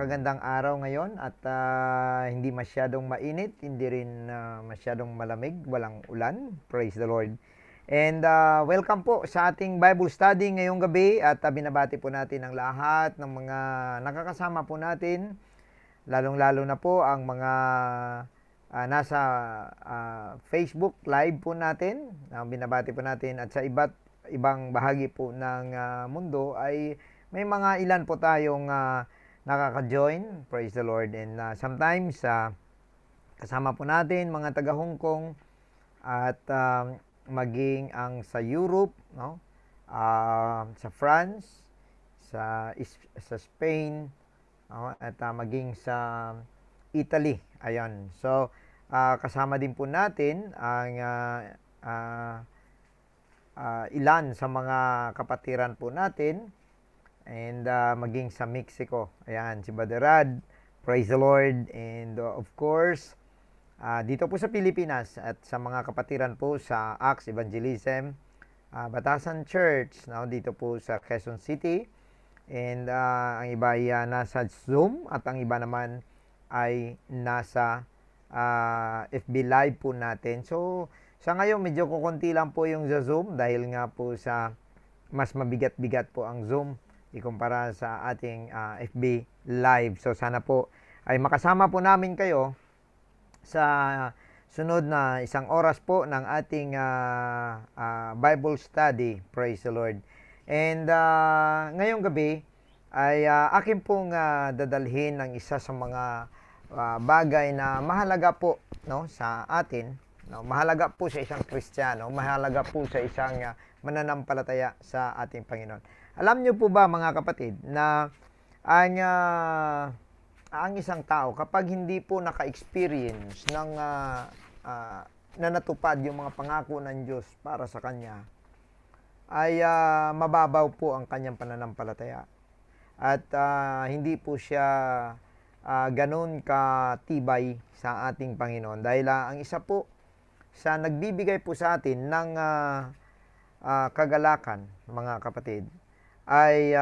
Napakagandang araw ngayon at hindi masyadong mainit, hindi rin masyadong malamig, walang ulan. Praise the Lord. And welcome po sa ating Bible study ngayong gabi at binabati po natin ang lahat ng mga nakakasama po natin, lalong-lalo na po ang mga nasa Facebook live po natin, binabati po natin at sa iba't ibang bahagi po ng mundo ay may mga ilan po tayong nakaka-join, praise the Lord. And sometimes kasama po natin mga taga Hong Kong at maging ang sa Europe, no? Sa France, sa Spain, no? At maging sa Italy. Ayan. So kasama din po natin ang ilan sa mga kapatiran po natin. And maging sa Mexico. Ayan, si Brother Rad. Praise the Lord. And of course, dito po sa Pilipinas at sa mga kapatiran po sa Acts Evangelism, Batasan Church, no, dito po sa Quezon City. And ang iba ay nasa Zoom at ang iba naman ay nasa FB Live po natin. So, sa ngayon medyo kukunti lang po yung sa Zoom dahil nga po sa mas mabigat-bigat po ang Zoom ikumpara sa ating FB Live. So sana po ay makasama po namin kayo sa sunod na isang oras po ng ating Bible study. Praise the Lord. And ngayong gabi ay akin pong dadalhin ng isa sa mga bagay na mahalaga po, no, sa atin. No, mahalaga po sa isang Kristiyano, mahalaga po sa isang mananampalataya sa ating Panginoon. Alam niyo po ba mga kapatid na ang isang tao kapag hindi po naka-experience ng na natupad yung mga pangako ng Diyos para sa kanya ay mababaw po ang kanyang pananampalataya. At hindi po siya ganun katibay sa ating Panginoon. Dahil ang isa po sa nagbibigay po sa atin ng kagalakan, mga kapatid, ay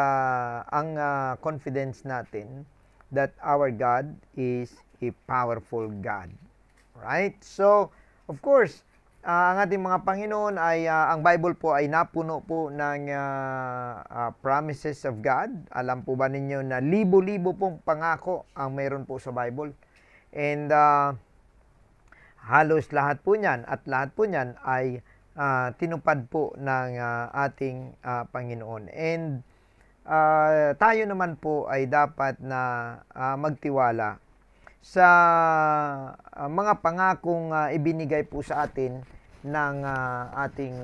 ang confidence natin that our God is a powerful God. Right? So, of course, ang ating mga Panginoon ay, ang Bible po ay napuno po ng promises of God. Alam po ba ninyo na libo-libo pong pangako ang mayroon po sa Bible? And halos lahat po niyan at lahat po niyan ay tinupad po ng ating Panginoon. And tayo naman po ay dapat na magtiwala sa mga pangakong ibinigay po sa atin ng ating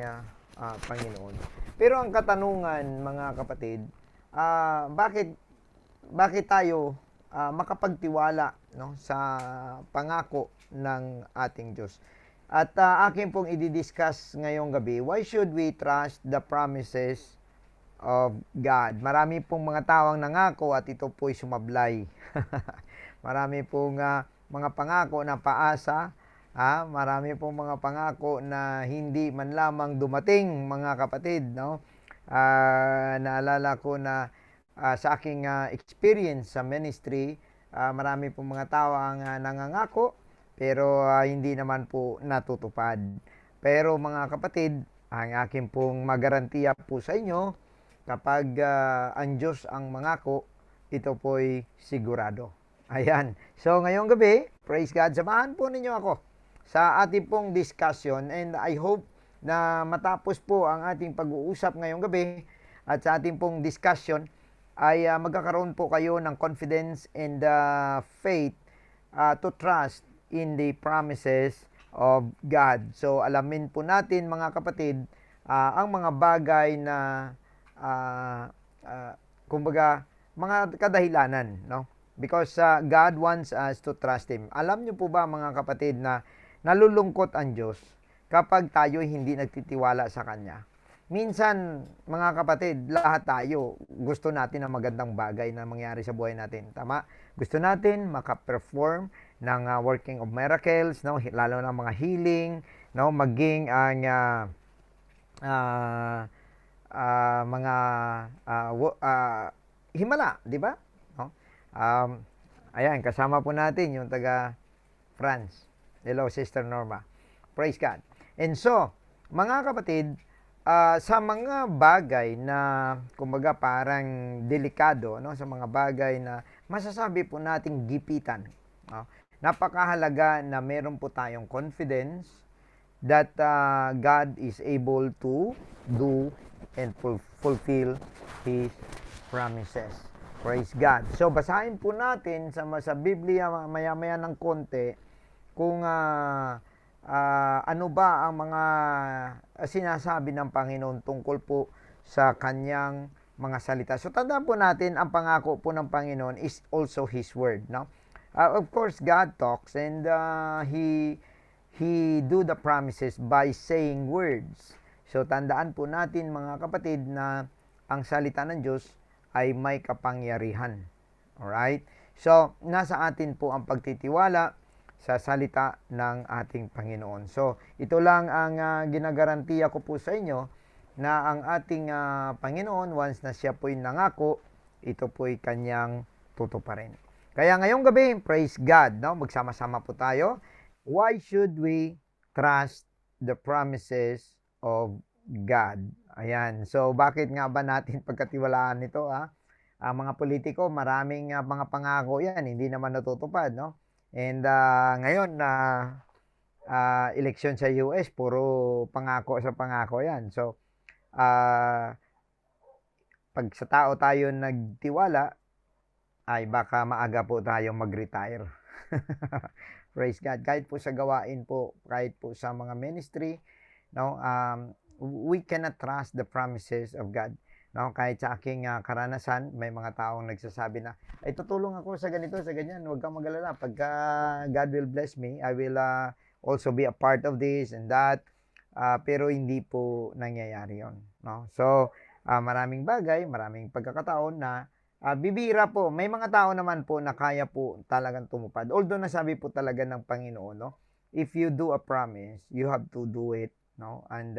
Panginoon. Pero ang katanungan, mga kapatid, bakit tayo makapagtiwala, no, sa pangako ng ating Diyos? At akin pong i-discuss ngayong gabi, why should we trust the promises of God? Marami pong mga tawang nangako at ito po'y sumablay. Marami pong mga pangako na paasa, marami pong mga pangako na hindi man lamang dumating, mga kapatid, no? Naalala ko na sa aking experience sa ministry, marami pong mga tawang nangangako pero hindi naman po natutupad. Pero mga kapatid, ang akin pong magarantiya po sa inyo, kapag ang Diyos ang mangako, ito po'y sigurado. Ayan. So ngayong gabi, praise God, samahan po ninyo ako sa ating pong discussion, and I hope na matapos po ang ating pag-uusap ngayong gabi at sa ating pong discussion ay magkakaroon po kayo ng confidence and faith to trust in the promises of God. So alamin po natin, mga kapatid, ang mga bagay na kumbaga mga kadahilanan, no? Because God wants us to trust Him. Alam niyo po ba, mga kapatid, na nalulungkot ang Diyos kapag tayo hindi nagtitiwala sa Kanya? Minsan, mga kapatid, lahat tayo gusto natin ng magandang bagay na mangyari sa buhay natin. Tama? Gusto natin maka-perform ng working of miracles, no? Lalo na mga healing, no? Maging ang mga himala, di ba? No? Um, ayan, kasama po natin yung taga France. Hello, Sister Norma. Praise God. And so, mga kapatid, sa mga bagay na kumbaga parang delikado, no, sa mga bagay na masasabi po nating gipitan, no, napakahalaga na meron po tayong confidence that God is able to do and fulfill His promises. Praise God. So, basahin po natin sa Biblia maya-maya ng konti kung ano ba ang mga sinasabi ng Panginoon tungkol po sa kanyang mga salita. So, tandaan po natin, ang pangako po ng Panginoon is also His Word. No? Of course, God talks and He do the promises by saying words. So, tandaan po natin mga kapatid na ang salita ng Diyos ay may kapangyarihan. Alright? So, nasa atin po ang pagtitiwala sa salita ng ating Panginoon. So, ito lang ang ginagarantiya ko po sa inyo na ang ating Panginoon, once na siya po'y nangako, ito po'y kanyang tutuparin. Kaya ngayong gabi, praise God, no? Magsama-sama po tayo. Why should we trust the promises of God? Ayan. So, bakit nga ba natin pagkatiwalaan ito, Ang mga politiko, maraming mga pangako yan, hindi naman natutupad, no? And ngayon, eleksyon sa US, puro pangako sa pangako yan. So, pag sa tao tayo nagtiwala, ay baka maaga po tayong mag-retire. Praise God. Kahit po sa gawain po, kahit po sa mga ministry, no, we cannot trust the promises of God. No, kahit sa aking karanasan, may mga taong nagsasabi na, ay tutulong ako sa ganito, sa ganyan, huwag kang mag-alala. Pagka God will bless me, I will also be a part of this and that. Pero hindi po nangyayari yon. No? So, maraming bagay, maraming pagkakataon na bibira po. May mga tao naman po na kaya po talagang tumupad. Although nasabi po talaga ng Panginoon, no? If you do a promise, you have to do it. No? And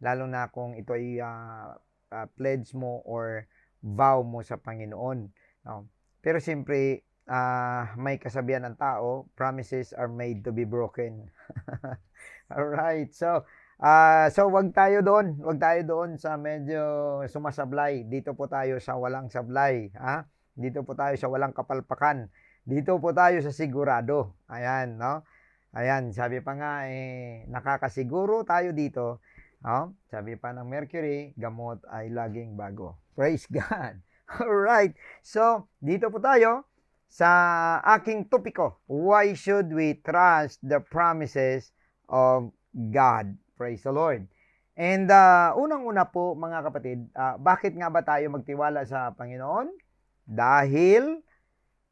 lalo na kung ito ay pledge mo or vow mo sa Panginoon. No? Pero siyempre, may kasabihan ng tao, promises are made to be broken. Alright, so wag tayo doon sa medyo sumasablay. Dito po tayo sa walang sablay, Dito po tayo sa walang kapalpakan. Dito po tayo sa sigurado. Ayan, no? Ayan, sabi pa nga nakakasiguro tayo dito. Sabi pa ng Mercury, gamot ay laging bago. Praise God. Alright. So, dito po tayo sa aking topiko. Why should we trust the promises of God? Praise the Lord. And unang-una po mga kapatid, bakit nga ba tayo magtiwala sa Panginoon? Dahil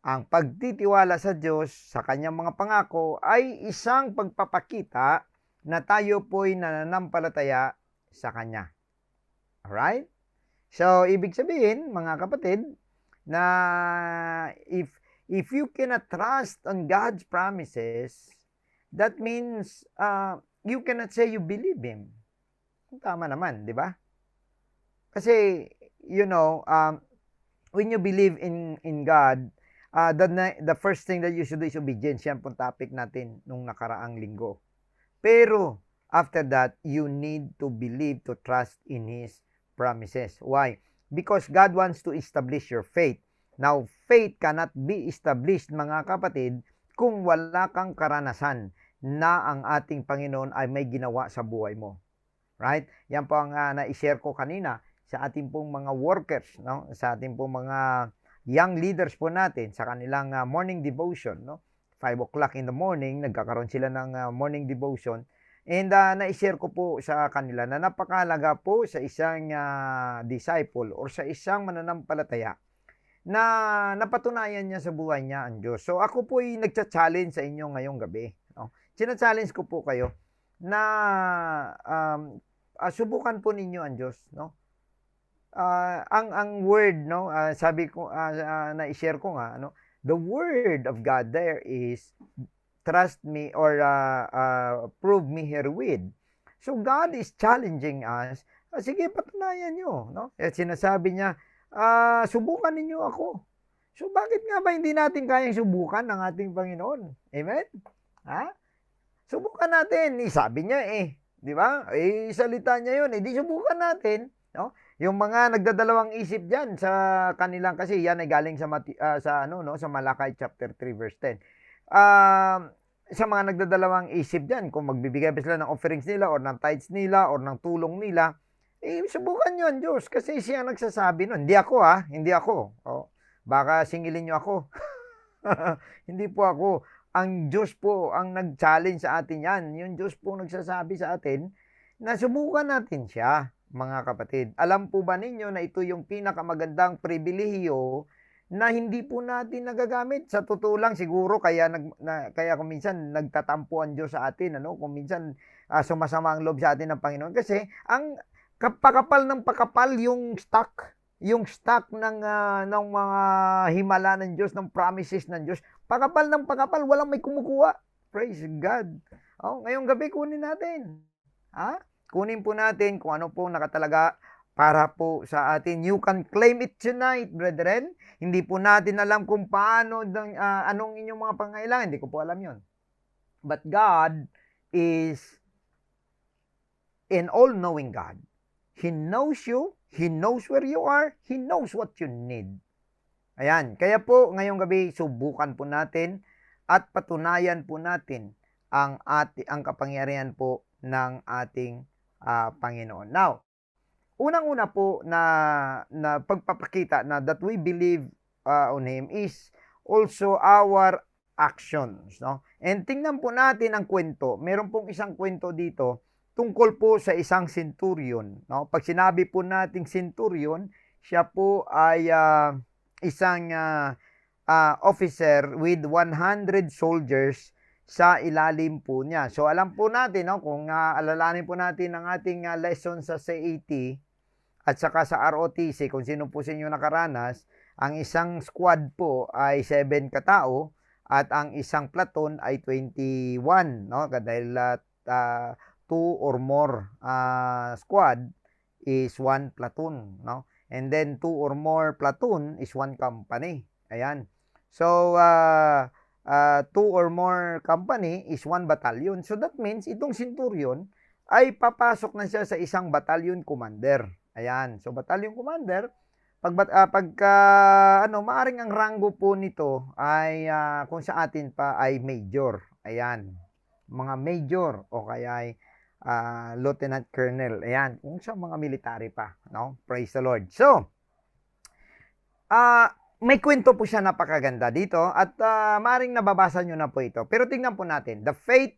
ang pagtitiwala sa Diyos sa kanyang mga pangako ay isang pagpapakita na tayo po'y nananampalataya sa Kanya. Alright? So, ibig sabihin, mga kapatid, na if you cannot trust on God's promises, that means you cannot say you believe Him. Tama naman, di ba? Kasi, when you believe in God, the first thing that you should do is obedience. Yan pong topic natin nung nakaraang linggo. Pero, after that, you need to believe, to trust in His promises. Why? Because God wants to establish your faith. Now, faith cannot be established, mga kapatid, kung wala kang karanasan na ang ating Panginoon ay may ginawa sa buhay mo. Right? Yan po ang na-share ko kanina sa ating pong mga workers, no? Sa ating pong mga young leaders po natin, sa kanilang morning devotion, no? 5 o'clock in the morning, nagkakaroon sila ng morning devotion. And na-share ko po sa kanila na napakahalaga po sa isang disciple or sa isang mananampalataya na napatunayan niya sa buhay niya ang Diyos. So ako po ay nagcha-challenge sa inyo ngayong gabi. No? Sina-challenge ko po kayo na subukan po ninyo ang Diyos. No? Ang word, no? Sabi ko, na-share ko nga, no? The word of God there is trust me or prove me herewith. So God is challenging us. Sige, patunayan nyo. No? At sinasabi niya, subukan ninyo ako. So bakit nga ba hindi natin kayang subukan ng ating Panginoon? Amen? Ha? Subukan natin. Sabi niya di ba? Salita niya 'yun, di subukan natin, no? Yung mga nagdadalawang isip diyan sa kanilang kasi yan ay galing sa sa ano no, sa Malakay chapter 3 verse 10. Sa mga nagdadalawang isip diyan kung magbibigay ba sila ng offerings nila or ng tithes nila or ng tulong nila, subukan 'yon, Diyos, kasi siya nagsasabi nun. Hindi ako hindi ako. Oh, baka singilin niyo ako. Hindi po ako. Ang Diyos po ang nag-challenge sa atin yan. Yung Diyos po nagsasabi sa atin na subukan natin siya, mga kapatid. Alam po ba ninyo na ito yung pinakamagandang pribilehiyo na hindi po natin nagagamit? Sa totoo lang, siguro kaya kaya kung minsan nagtatampo ang Diyos sa atin, ano? Kung minsan sumasama ang loob sa atin ng Panginoon kasi ang pakapal ng pakapal yung stock ng mga himala ng Diyos, ng promises ng Diyos. Pakapal ng pakapal, walang may kumukuha. Praise God. Oh, ngayong gabi kunin natin. Kunin po natin kung ano po nakatalaga para po sa atin. You can claim it tonight, brethren. Hindi po natin alam kung paano, anong inyong mga pangailangan. Hindi ko po alam yon. But God is an all-knowing God. He knows you. He knows where you are. He knows what you need. Ayan. Kaya po, ngayong gabi, subukan po natin at patunayan po natin ang kapangyarihan po ng ating Panginoon. Now, unang-una po na pagpapakita na that we believe on Him is also our actions. No? And tingnan po natin ang kwento. Meron pong isang kwento dito tungkol po sa isang centurion. No? Pag sinabi po nating centurion, siya po ay isang officer with 100 soldiers sa ilalim po niya. So alam po natin, no, kung alalahanin po natin ang ating lesson sa CAT at saka sa ROTC, kung sino po sa inyo nakaranas, ang isang squad po ay 7 katao at ang isang platoon ay 21. No? Dahil 2 or more squad is 1 platoon, no? And then 2 or more platoon is 1 company. Ayan. So 2 or more company is 1 battalion. So that means itong centurion ay papasok na siya sa isang battalion commander. Ayan. So battalion commander, maaring ang ranggo po nito ay kung sa atin pa ay major. Ayan. Mga major o kaya ay lieutenant colonel. Ayan, kung sa mga military pa, no? Praise the Lord. So, may kwento po siya napakaganda dito at maring nababasa nyo na po ito. Pero tingnan po natin, the faith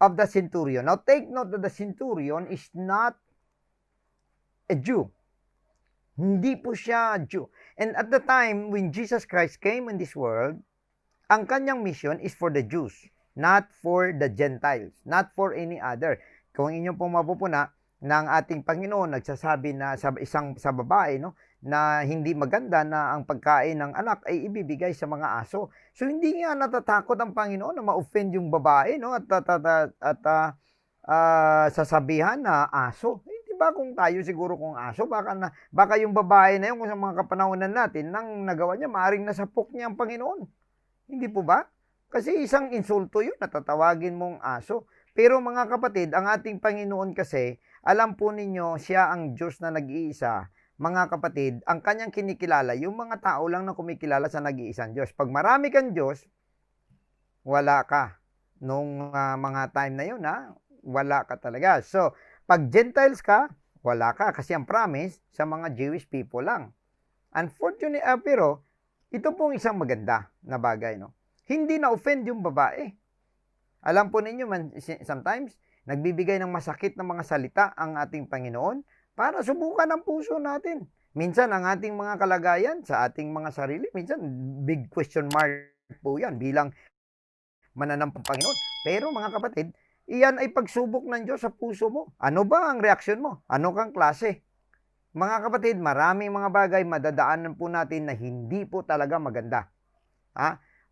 of the centurion. Now, take note that the centurion is not a Jew. Hindi po siya Jew. And at the time when Jesus Christ came in this world, ang kanyang mission is for the Jews, not for the Gentiles, not for any other. Kung inyong pong mapupuna ng ating Panginoon, nagsasabi na sa babae, no, na hindi maganda na ang pagkain ng anak ay ibibigay sa mga aso. So hindi nga natatakot ang Panginoon na ma-offend yung babae, no, at sasabihan na aso. Hindi ba kung tayo siguro kung aso, baka yung babae na yun kung sa mga kapanahonan natin nang nagawa niya, maaring nasapok niya ang Panginoon. Hindi po ba? Kasi isang insulto yun, natatawagin mong aso. Pero mga kapatid, ang ating Panginoon kasi, alam po ninyo, siya ang Diyos na nag-iisa. Mga kapatid, ang kanyang kinikilala, yung mga tao lang na kumikilala sa nag-iisang Diyos. Pag marami kang Diyos, wala ka. Nung mga time na yun, wala ka talaga. So, pag Gentiles ka, wala ka. Kasi ang promise, sa mga Jewish people lang. Unfortunately, pero, ito pong isang maganda na bagay, no? Hindi na-offend yung babae. Alam po ninyo, sometimes, nagbibigay ng masakit na mga salita ang ating Panginoon para subukan ang puso natin. Minsan, ang ating mga kalagayan sa ating mga sarili, minsan, big question mark po yan bilang mananampang Panginoon. Pero mga kapatid, iyan ay pagsubok ng Diyos sa puso mo. Ano ba ang reaksyon mo? Ano kang klase? Mga kapatid, maraming mga bagay madadaanan po natin na hindi po talaga maganda.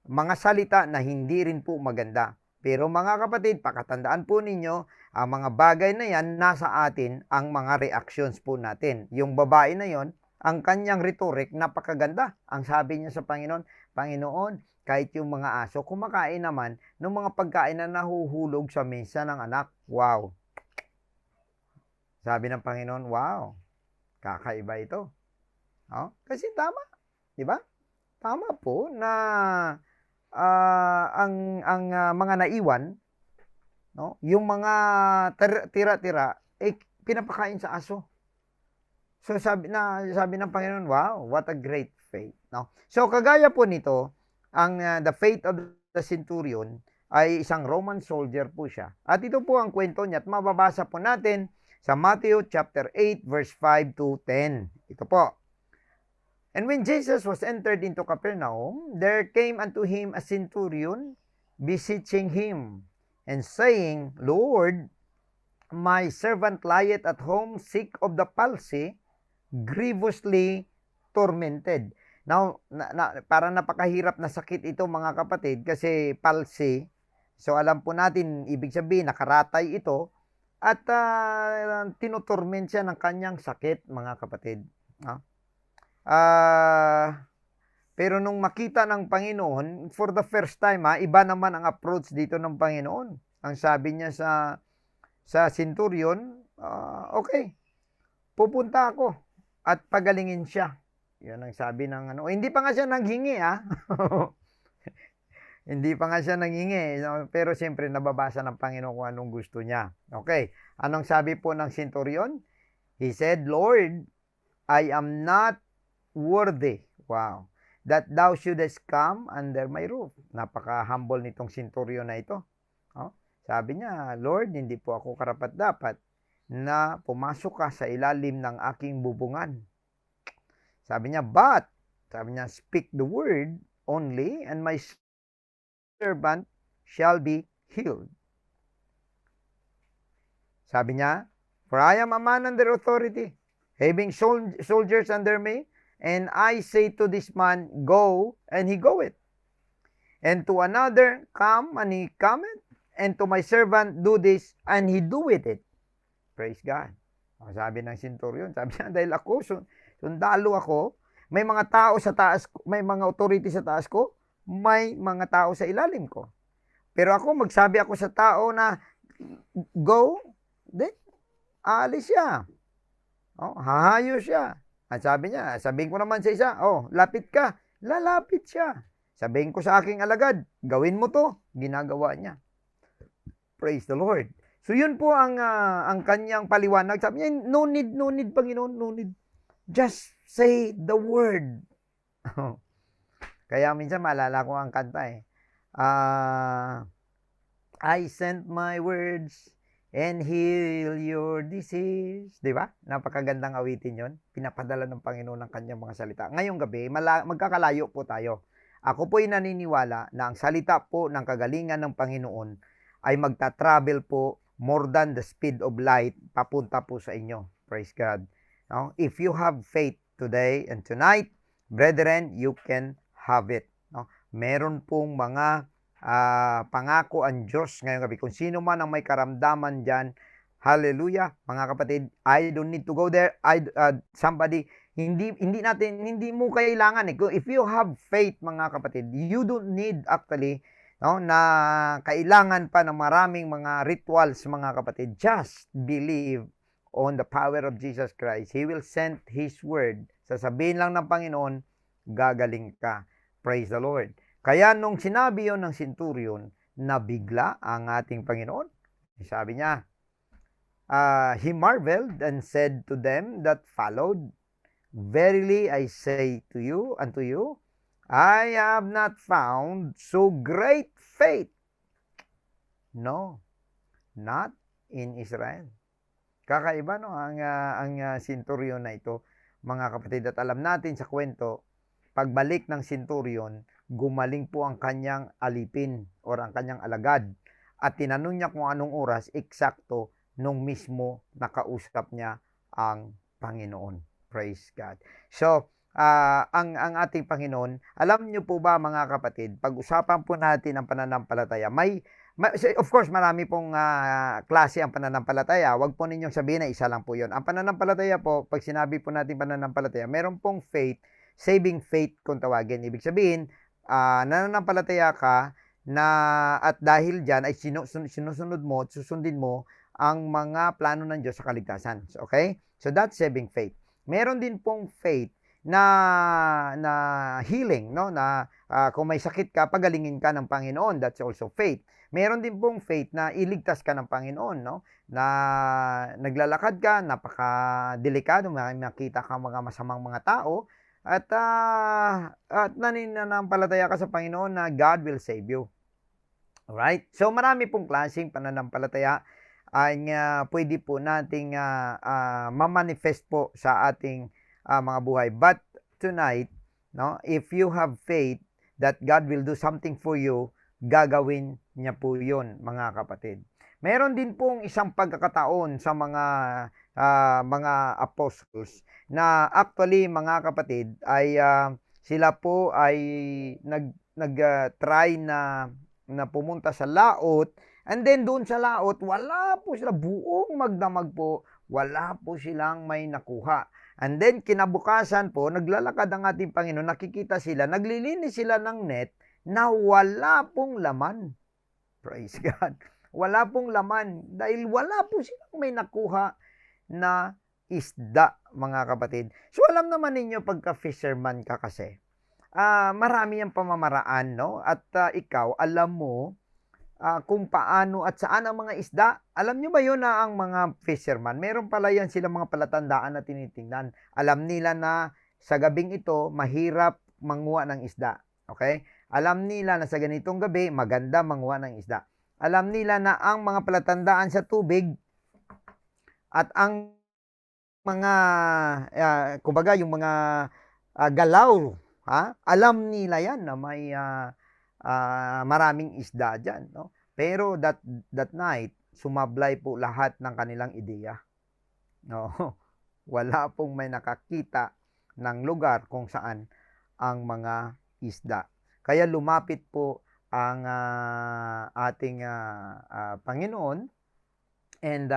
Mga salita na hindi rin po maganda. Pero mga kapatid, pakatandaan po ninyo, ang mga bagay na yan, nasa atin ang mga reactions po natin. Yung babae na yon ang kanyang rhetoric, napakaganda. Ang sabi niya sa Panginoon, Panginoon, kahit yung mga aso, kumakain naman ng mga pagkain na nahuhulog sa mesa ng anak. Wow! Sabi ng Panginoon, wow, kakaiba ito. Oh, kasi tama, di ba? Tama po na ang mga naiwan, no, yung mga tira-tira, pinapakain sa aso. So sabi ng Panginoon, wow, what a great faith, no? So kagaya po nito, ang the faith of the centurion ay isang Roman soldier po siya. At ito po ang kwento niya at mababasa po natin sa Matthew chapter 8 verse 5 to 10. Ito po. And when Jesus was entered into Capernaum, there came unto him a centurion, beseeching him, and saying, Lord, my servant lieth at home sick of the palsy, grievously tormented. Now, parang napakahirap na sakit ito mga kapatid kasi palsy. So alam po natin, ibig sabihin, nakaratay ito at tinutorment siya ng kanyang sakit mga kapatid. Pero nung makita ng Panginoon, for the first time, iba naman ang approach dito ng Panginoon. Ang sabi niya sa centurion, okay, pupunta ako at pagalingin siya. Yun ang sabi ng hindi pa nga siya nanghingi, Hindi pa nga siya nanghingi, pero siyempre nababasa ng Panginoon kung anong gusto niya. Okay, anong sabi po ng centurion? He said, Lord, I am not worthy, wow, that thou shouldest come under my roof. Napaka-humble nitong centurion na ito. Sabi niya, Lord, hindi po ako karapat-dapat na pumasok ka sa ilalim ng aking bubungan. Sabi niya, but, sabi niya, speak the word only, and my servant shall be healed. Sabi niya, for I am a man under authority, having soldiers under me, and I say to this man, go, and he goeth. And to another, come, and he cometh. And to my servant, do this, and he doeth it. Praise God. Sabi ng centurion, sabi niya, dahil ako, sundalo ako, may mga tao sa taas, may mga authority sa taas ko, may mga tao sa ilalim ko. Pero ako, magsabi ako sa tao na, go, then, aalis siya. Hahayo siya. At sabi niya, sabihin ko naman sa isa, lapit ka, lalapit siya. Sabihin ko sa aking alagad, gawin mo to, ginagawa niya. Praise the Lord. So yun po ang kanyang paliwanag. Sabi niya, no need, Panginoon, no need. Just say the word. Kaya minsan maalala ko ang kanta I sent my words and heal your disease. Diba? Napakagandang awitin yon. Pinapadala ng Panginoon ng kanyang mga salita. Ngayong gabi, magkakalayo po tayo. Ako po'y naniniwala na ang salita po ng kagalingan ng Panginoon ay magta-travel po more than the speed of light papunta po sa inyo. Praise God. No? If you have faith today and tonight, brethren, you can have it. No? Meron pong mga pangako ang Diyos ngayong gabi. Kung sino man ang may karamdaman dyan, hallelujah, mga kapatid, I don't need to go there. Somebody, hindi mo kailangan. If you have faith, mga kapatid, you don't need actually na kailangan pa ng maraming mga rituals, mga kapatid. Just believe on the power of Jesus Christ. He will send His word. Sasabihin lang ng Panginoon, gagaling ka. Praise the Lord. Kaya nung sinabi yon ng centurion, nabigla ang ating Panginoon. Sabi niya, he marveled and said to them that followed, verily I say to you, unto you, I have not found so great faith. No, not in Israel. Kakaiba ang centurion na ito, mga kapatid. At alam natin sa kwento, pagbalik ng centurion, gumaling po ang kanyang alipin or ang kanyang alagad. At tinanong niya kung anong oras, eksakto, nung mismo nakausap niya ang Panginoon. Praise God. So, ang ating Panginoon, alam niyo po ba mga kapatid, pag-usapan po natin ang pananampalataya, may Of course, marami pong klase ang pananampalataya. Huwag po ninyong sabihin na isa lang po yun. Ang pananampalataya po, pag sinabi po natin pananampalataya, meron pong faith, saving faith kung tawagin. Ibig sabihin, nananampalataya ka na at dahil dyan ay sinusunod mo at susundin mo ang mga plano ng Diyos sa kaligtasan. Okay? So that's saving faith. Meron din pong faith na healing, no? Na kung may sakit ka, pagalingin ka ng Panginoon. That's also faith. Meron din pong faith na iligtas ka ng Panginoon, no? Na naglalakad ka, napaka-delikado, makita ka mga masamang mga tao, at nananampalataya ka sa Panginoon na God will save you. Alright? So, marami pong klaseng pananampalataya ang pwede po nating mamanifest po sa ating mga buhay. But tonight, no, if you have faith that God will do something for you, gagawin niya po yun, mga kapatid. Meron din pong isang pagkakataon sa mga apostles na actually, mga kapatid, ay sila po ay nag-try na pumunta sa laot, and then doon sa laot, wala po sila, buong magdamag po, wala po silang may nakuha. And then, kinabukasan po, naglalakad ang ating Panginoon, nakikita sila, naglilinis sila ng net, na wala pong laman. Praise God. Wala pong laman. Dahil wala po silang may nakuha na isda, mga kapatid. So, alam naman ninyo, pagka-fisherman ka kasi, marami ang pamamaraan, no? At ikaw, alam mo, kung paano at saan ang mga isda. Alam nyo ba yun na ang mga fisherman, meron pala yan silang mga palatandaan na tinitingnan. Alam nila na sa gabing ito, mahirap manguha ng isda. Okay? Alam nila na sa ganitong gabi, maganda manguha ng isda. Alam nila na ang mga palatandaan sa tubig at ang mga, kumbaga yung mga galaw, alam nila yan na may maraming isda dyan, no? Pero that night, sumablay po lahat ng kanilang ideya. No? Wala pong may nakakita ng lugar kung saan ang mga isda. Kaya lumapit po ang ating Panginoon, and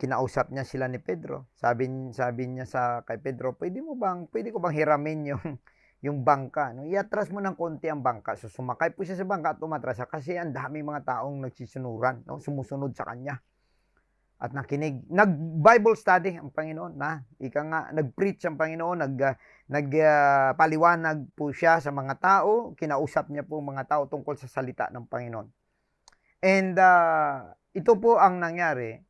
kinausap niya sila ni Pedro. Sabi niya kay Pedro, pwede ko bang hiramin yung bangka, no? Iatras mo ng konti ang bangka. So, sumakay po siya sa bangka at umatras siya kasi ang dami mga taong nagsisunuran, no? Sumusunod sa kanya. At nakinig. Nag-Bible study ang Panginoon, na ika nga, nag-preach ang Panginoon, nagpaliwanag po siya sa mga tao, kinausap niya po mga tao tungkol sa salita ng Panginoon. And ito po ang nangyari.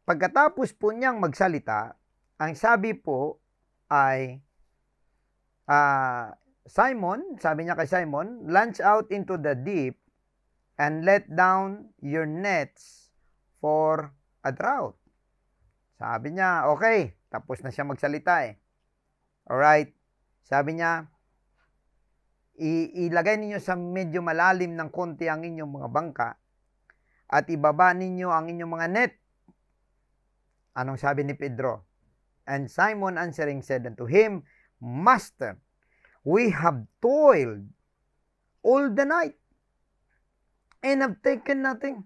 Pagkatapos po niyang magsalita, ang sabi po ay Simon, sabi niya kay Simon, launch out into the deep and let down your nets for a drought. Sabi niya, okay, tapos na siya magsalita eh. Alright, sabi niya, ilagay ninyo sa medyo malalim ng konti ang inyong mga bangka at ibaba ninyo ang inyong mga net. Anong sabi ni Pedro? And Simon answering said unto him, Master, we have toiled all the night and have taken nothing.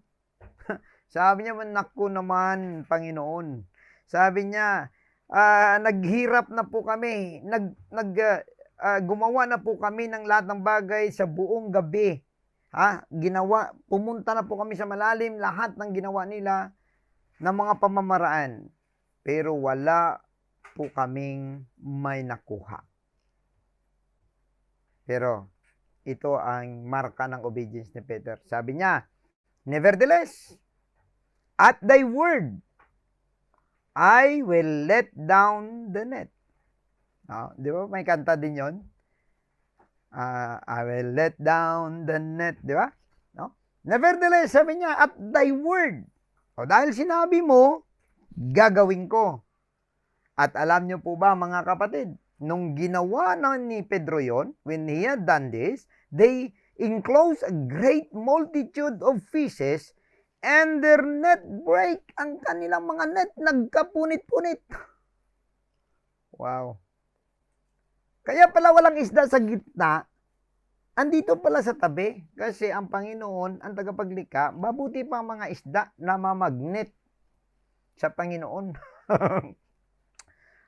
Sabi niya, naku naman, Panginoon. Sabi niya, naghirap na po kami, gumawa na po kami ng lahat ng bagay sa buong gabi. Pumunta na po kami sa malalim, lahat ng ginawa nila ng mga pamamaraan. Pero wala po kaming may nakuha. Pero ito ang marka ng obedience ni Peter. Sabi niya, nevertheless, at thy word, I will let down the net. Di ba? May kanta din yon. I will let down the net. Di ba? No? Nevertheless, sabi niya, at thy word. Dahil sinabi mo, gagawin ko. At alam niyo po ba, mga kapatid, nung ginawa na ni Pedro yon, when he had done this, they enclosed a great multitude of fishes and their net break. Ang kanilang mga net nagkapunit-punit. Wow. Kaya pala walang isda sa gitna, andito pala sa tabi. Kasi ang Panginoon, ang tagapaglikha, mabuti pa ang mga isda na mamagnet sa Panginoon.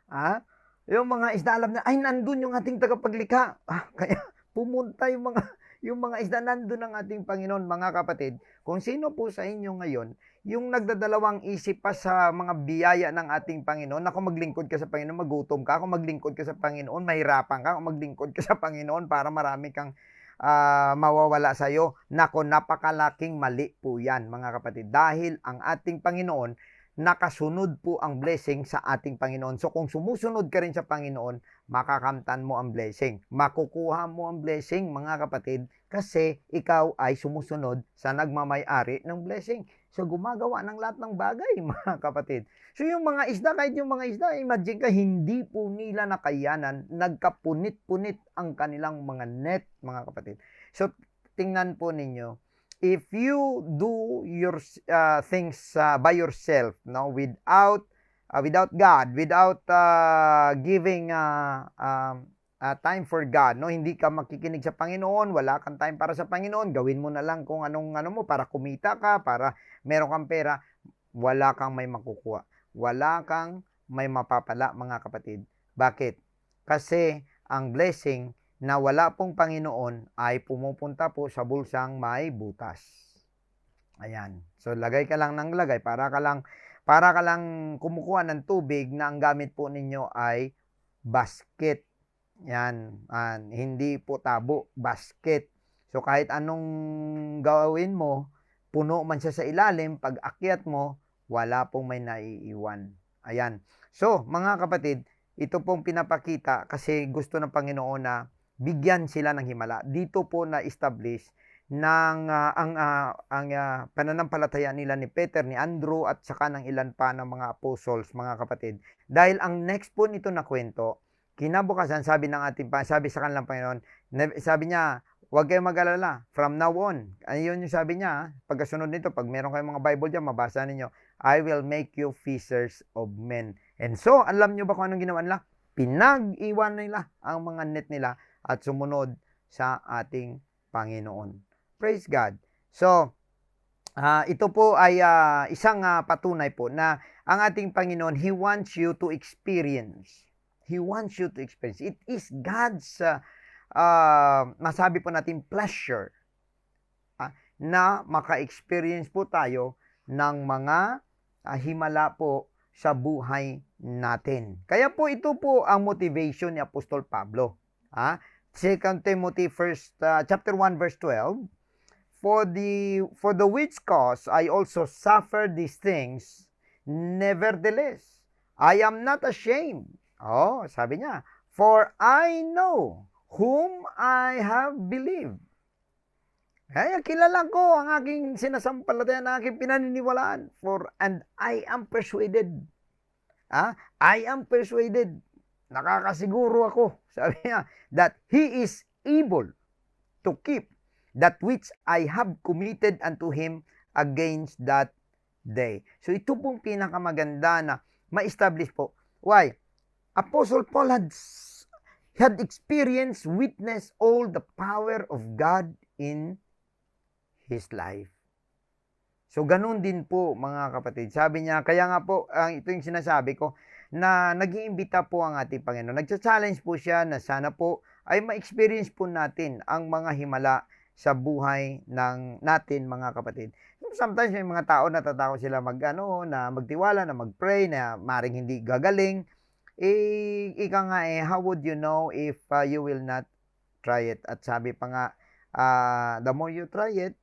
Ah, yung mga isda alam na, ay, nandun yung ating tagapaglikha. Kaya pumunta yung mga isda, nandun ang ating Panginoon. Mga kapatid, kung sino po sa inyo ngayon, yung nagdadalawang isip pa sa mga biyaya ng ating Panginoon, ako maglingkod ka sa Panginoon, magutom ka, ako maglingkod ka sa Panginoon, mahirapan ka, ako maglingkod ka sa Panginoon para marami kang mawawala sa iyo. Nako, napakalaking mali po yan, mga kapatid. Dahil ang ating Panginoon, nakasunod po ang blessing sa ating Panginoon. So kung sumusunod ka rin sa Panginoon, makakamtan mo ang blessing. Makukuha mo ang blessing, mga kapatid, kasi ikaw ay sumusunod sa nagmamay-ari ng blessing. So gumagawa ng lahat ng bagay, mga kapatid. So yung mga isda, kahit yung mga isda, imagine ka, hindi po nila nakayanan, nagkapunit-punit ang kanilang mga net, mga kapatid. So tingnan po ninyo, if you do your things by yourself, no, without God, without giving time for God, no, hindi ka makikinig sa Panginoon, wala kang time para sa Panginoon, gawin mo na lang kung anong ano mo para kumita ka, para meron kang pera, wala kang may makukuha, wala kang may mapapala, mga kapatid. Bakit? Kasi ang blessing na wala pong Panginoon ay pumupunta po sa bulsang may butas. Ayan. So lagay ka lang ng lagay para ka lang kumukuha ng tubig na ang gamit po ninyo ay basket. Yan. Hindi po tabo, basket. So kahit anong gawin mo, puno man siya sa ilalim, pag akyat mo, wala pong may naiiwan. Ayan. So mga kapatid, ito pong pinapakita kasi gusto ng Panginoon na bigyan sila ng himala. Dito po na-establish ng ang pananampalataya nila ni Peter, ni Andrew at saka ng ilan pa ng mga apostles, mga kapatid. Dahil ang next po nito na kwento, kinabukasan sabi sa kanilang Panginoon, sabi niya, huwag kayong mag-alala from now on. Ayun yung sabi niya, pagkasunod nito, pag meron kayong mga Bible diyan, mabasa ninyo, I will make you fishers of men. And so, alam niyo ba kung anong ginawa nila? Pinag-iwan nila ang mga net nila at sumunod sa ating Panginoon. Praise God. So, ito po ay isang patunay po na ang ating Panginoon, He wants you to experience. He wants you to experience. It is God's, masabi po natin, pleasure na maka-experience po tayo ng mga himala po sa buhay natin. Kaya po ito po ang motivation ni Apostol Pablo. 2 Timothy chapter 1 verse 12, for the which cause I also suffer these things, nevertheless I am not ashamed. Sabi niya, for I know whom I have believed. Kaya kilala ko ang aking sinasampalataya, ang aking pinaniniwalaan, and I am persuaded. I am persuaded. Nakakasiguro ako, sabi niya, that He is able to keep that which I have committed unto Him against that day. So ito pong pinakamaganda na ma-establish po. Why? Apostle Paul had experienced, witnessed all the power of God in his life. So ganun din po, mga kapatid. Sabi niya, kaya nga po, ito yung sinasabi ko, na nag-iimbita po ang ating Panginoon. Nagsa-challenge po siya na sana po ay ma-experience po natin ang mga himala sa buhay natin, mga kapatid. Sometimes may mga tao natatakot sila na magtiwala, na mag-pray, na maring hindi gagaling. Ika nga how would you know if you will not try it? At sabi pa nga, the more you try it,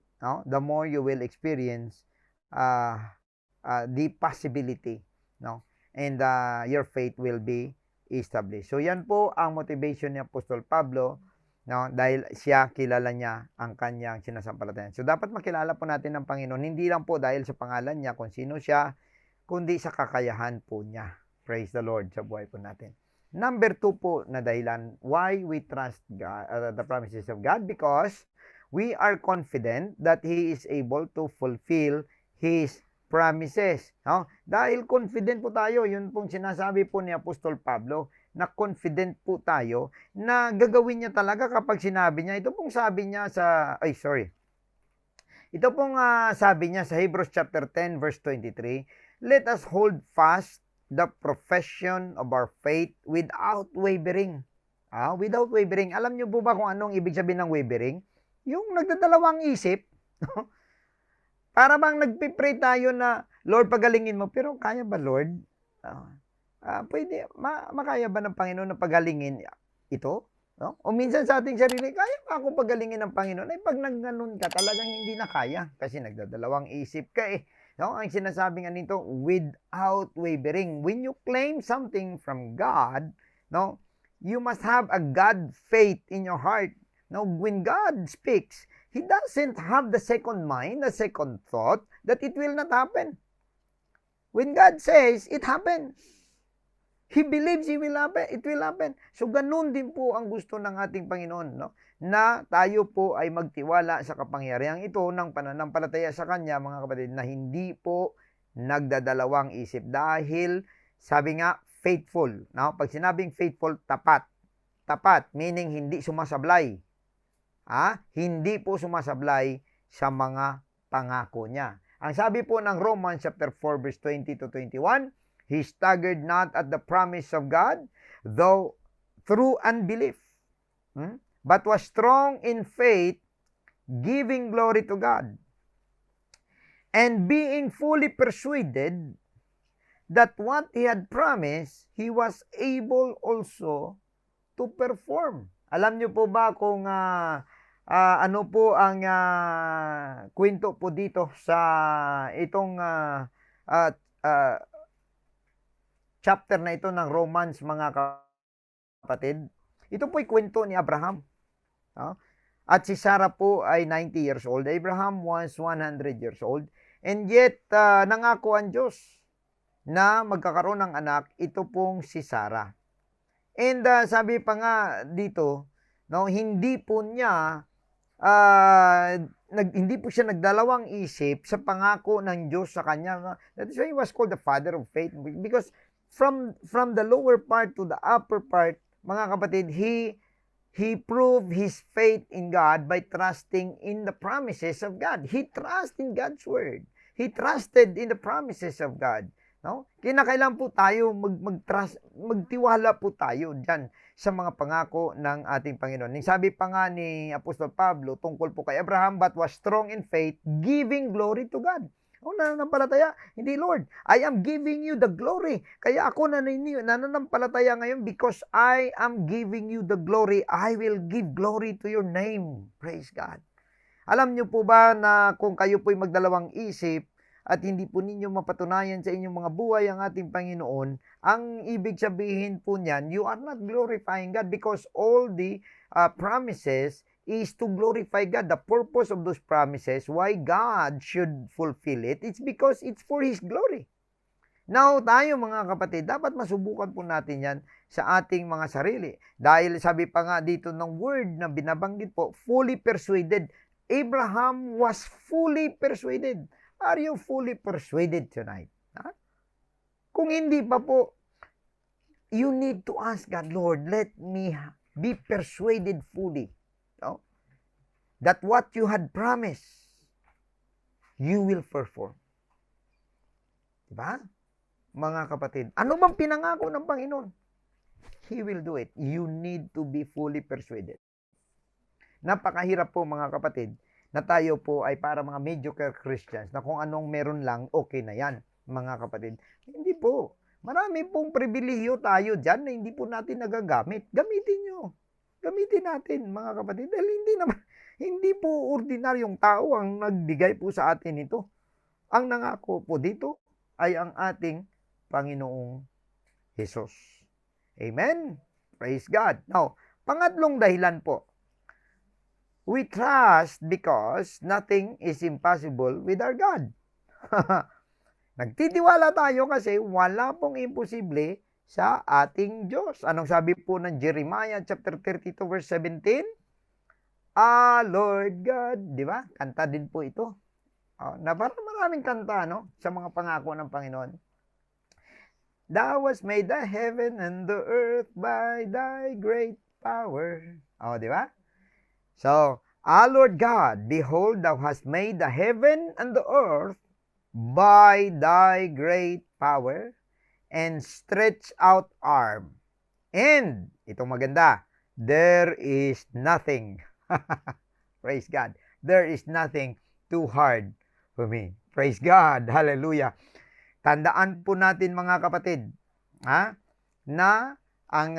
the more you will experience the possibility, and your faith will be established. So yan po ang motivation ni Apostol Pablo, dahil siya, kilala niya ang kanyang sinasampalatayan. So dapat makilala po natin ang Panginoon, hindi lang po dahil sa pangalan niya, kung sino siya, kundi sa kakayahan po niya. Praise the Lord sa buhay po natin. Number 2 po na dahilan why we trust God, the promises of God, because we are confident that He is able to fulfill His promises. No? Dahil confident po tayo, yun pong sinasabi po ni Apostol Pablo, na confident po tayo na gagawin niya talaga kapag sinabi niya. Ito pong sabi niya sa, Ito pong sabi niya sa Hebrews chapter 10 verse 23, let us hold fast the profession of our faith without wavering. Without wavering. Alam niyo po ba kung anong ibig sabihin ng wavering? Yung nagdadalawang isip. Para bang nagpipray tayo na, Lord, pagalingin mo. Pero kaya ba, Lord? Pwede, makaya ba ng Panginoon na pagalingin ito? No? O minsan sa ating sarili, kaya ba ako pagalingin ng Panginoon? Ay pag nagganon ka, talagang hindi na kaya. Kasi nagdadalawang isip ka eh. No? Ang sinasabi nga nito, without wavering. When you claim something from God, no, you must have a God faith in your heart. Now, when God speaks, He doesn't have the second mind, the second thought, that it will not happen. When God says, it happens. He believes it will happen. So, ganun din po ang gusto ng ating Panginoon, no? Na tayo po ay magtiwala sa kapangyarihang ito ng pananampalataya sa Kanya, mga kapatid, na hindi po nagdadalawang isip. Dahil, sabi nga, faithful. No? Pag sinabing faithful, tapat. Tapat, meaning hindi sumasablay. Hindi po sumasablay sa mga pangako niya. Ang sabi po ng Romans chapter 4 verse 20 to 21, he staggered not at the promise of God, though through unbelief, but was strong in faith, giving glory to God, and being fully persuaded that what he had promised, he was able also to perform. Alam niyo po ba kung ano po ang kwento po dito sa itong chapter na ito ng Romans, mga kapatid? Ito po'y kwento ni Abraham. At si Sarah po ay 90 years old. Abraham was 100 years old. And yet, nangako ang Diyos na magkakaroon ng anak, ito pong si Sarah. And sabi pa nga dito, no, hindi po siya nagdalawang isip sa pangako ng Diyos sa kanya. That is why he was called the father of faith, because from the lower part to the upper part, mga kapatid, he proved his faith in God by trusting in the promises of God. He trusted in God's word. He trusted in the promises of God. No? Kinakailangan po tayo magtiwala po tayo diyan sa mga pangako ng ating Panginoon. Sabi pa nga ni Apostol Pablo tungkol po kay Abraham, but was strong in faith, giving glory to God. Nananampalataya, hindi Lord, I am giving you the glory. Kaya ako nananampalataya ngayon because I am giving you the glory. I will give glory to your name. Praise God. Alam niyo po ba na kung kayo po'y magdalawang isip, at hindi po ninyo mapatunayan sa inyong mga buhay ang ating Panginoon, ang ibig sabihin po niyan, you are not glorifying God, because all the promises is to glorify God. The purpose of those promises, why God should fulfill it, it's because it's for His glory. Now, tayo mga kapatid, dapat masubukan po natin yan sa ating mga sarili. Dahil sabi pa nga dito ng word na binabanggit po, fully persuaded. Abraham was fully persuaded. Are you fully persuaded tonight? Kung hindi pa po, you need to ask God, Lord, let me be persuaded fully. No? That what you had promised, you will perform. Diba? Mga kapatid, ano bang pinangako ng Panginoon? He will do it. You need to be fully persuaded. Napakahirap po mga kapatid, na tayo po ay para mga mediocre Christians, na kung anong meron lang, okay na yan, mga kapatid. Hindi po. Marami pong pribilehiyo tayo dyan na hindi po natin nagagamit. Gamitin nyo. Gamitin natin, mga kapatid. Dahil hindi po ordinaryong tao ang nagbigay po sa atin ito. Ang nangako po dito ay ang ating Panginoong Hesus. Amen? Praise God. Now, pangatlong dahilan po, we trust because nothing is impossible with our God. Nagtitiwala tayo kasi wala pong imposible sa ating Diyos. Anong sabi po ng Jeremiah chapter 32 verse 17? Lord God, di ba? Kanta din po ito. Na parang maraming kanta, no? Sa mga pangako ng Panginoon. Thou hast made the heaven and the earth by thy great power. Di ba? So, Lord God, behold, thou hast made the heaven and the earth by thy great power and stretch out arm. And, itong maganda, there is nothing. Praise God. There is nothing too hard for me. Praise God. Hallelujah. Tandaan po natin mga kapatid, na ang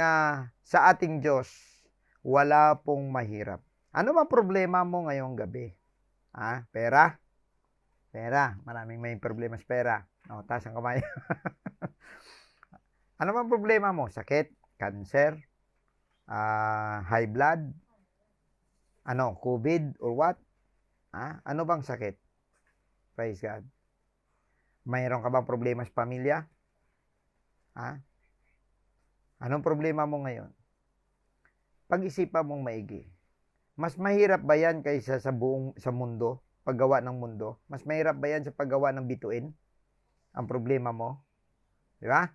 sa ating Diyos, wala pong mahirap. Ano ba problema mo ngayong gabi? Pera? Pera. Maraming may problema sa pera. Taas ang kamay. Ano bang problema mo? Sakit? Cancer? High blood? COVID or what? Ano bang sakit? Praise God. Mayroon ka bang problema sa pamilya? Anong problema mo ngayon? Pag-isipan mong maigi. Mas mahirap ba yan kaysa sa mundo? Paggawa ng mundo? Mas mahirap ba yan sa paggawa ng bituin? Ang problema mo? Di ba?